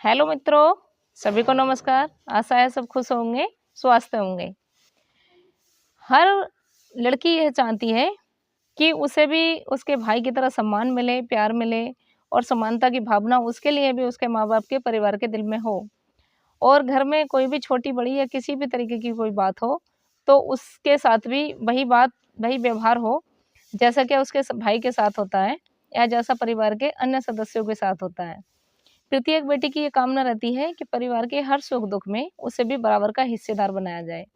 Hello मित्रों, सभी को नमस्कार। आशा है सब खुश होंगे, स्वस्थ होंगे। हर लड़की यह चाहती है कि उसे भी उसके भाई की तरह सम्मान मिले, प्यार मिले और समानता की भावना उसके लिए भी उसके माँ-बाप के परिवार के दिल में हो। और घर में कोई भी छोटी-बड़ी या किसी भी तरीके की कोई बात हो, तो उसके साथ भी वही बात, वही व्यवहार हो, जैसा कि उसके भाई के साथ होता है या जैसा परिवार के अन्य सदस्यों के साथ होता है। प्रत्येक बेटी की ये कामना रहती है कि परिवार के हर सुख-दुख में उसे भी बराबर का हिस्सेदार बनाया जाए।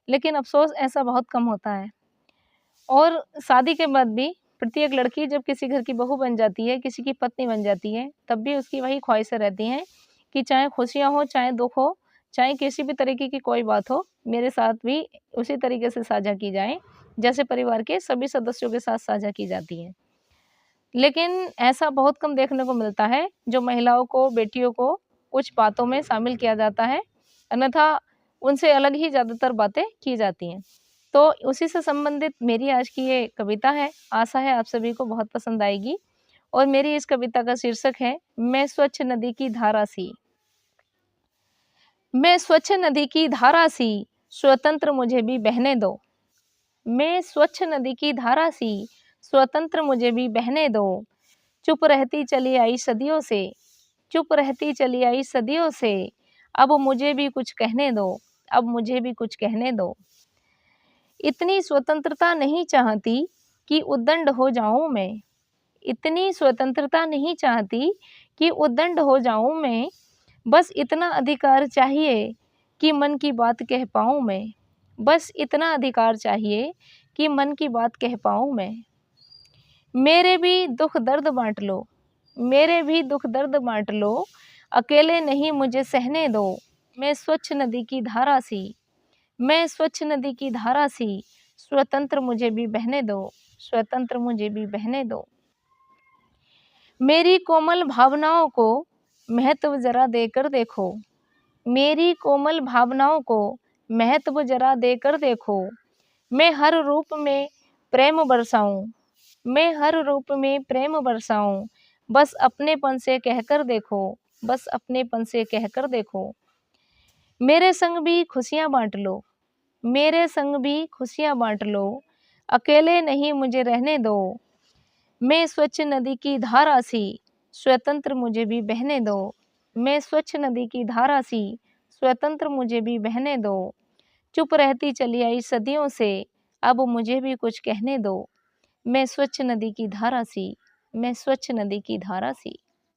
लेकिन अफ़सोस ऐसा बहुत कम होता है। और शादी के बाद भी प्रत्येक लड़की जब किसी घर की बहू बन जाती है, किसी की पत्नी बन जाती है, तब भी उसकी वही ख्वाहिशें रहती हैं कि चाहे खुशियाँ हो, चाहे दुःख हो, चाहे किसी भी तरीके की कोई बात हो, मेरे साथ भी उसी तरीके से साझा की जाए, जैसे परिवार के सभी सदस्यों के साथ साझा की जाती है। लेकिन ऐसा बहुत कम देखने को मिलता है, जो महिलाओं को, बेटियों को कुछ बातों में शामिल किया जाता है, अन्यथा उनसे अलग ही ज़्यादातर बातें की जाती हैं। तो उसी से संबंधित मेरी आज की ये कविता है, आशा है आप सभी को बहुत पसंद आएगी और मेरी इस कविता का शीर्षक है, मैं स्वच्छ नदी की धारा सी। मैं स्वच्छ नदी की धारा सी, स्वतंत्र मुझे भी बहने दो। मैं स्वच्छ नदी की धारा सी, स्वतंत्र मुझे भी बहने दो। चुप रहती चली आई सदियों से, चुप रहती चली आई सदियों से, अब मुझे भी कुछ कहने दो, अब मुझे भी कुछ कहने दो। इतनी स्वतंत्रता नहीं चाहती कि उद्दंड हो जाऊं मैं, इतनी स्वतंत्रता नहीं चाहती कि उद्दंड हो जाऊं मैं, बस इतना अधिकार चाहिए कि मन की बात कह पाऊं मैं, बस इतना अधिकार चाहिए कि मन की बात कह पाऊं मैं। मेरे भी दुख दर्द बांट लो, मेरे भी दुख दर्द बांट लो, अकेले नहीं मुझे सहने दो। मैं स्वच्छ नदी की धारा सी, मैं स्वच्छ नदी की धारा सी, स्वतंत्र मुझे भी बहने दो, स्वतंत्र मुझे भी बहने दो। मेरी कोमल भावनाओं को महत्व जरा देकर देखो, मेरी कोमल भावनाओं को महत्व जरा देकर देखो। मैं हर रूप में प्रेम बरसाऊं, मैं हर रूप में प्रेम बरसाऊं, बस अपनेपन से कहकर देखो, बस अपनेपन से कहकर देखो। मेरे संग भी खुशियां बांट लो, मेरे संग भी खुशियां बांट लो, अकेले नहीं मुझे रहने दो। मैं स्वच्छ नदी की धारा सी, स्वतंत्र मुझे भी बहने दो। मैं स्वच्छ नदी की धारा सी, स्वतंत्र मुझे भी बहने दो। चुप रहती चली आई सदियों से, अब मुझे भी कुछ कहने दो। मैं स्वच्छ नदी की धारा सी, मैं स्वच्छ नदी की धारा सी।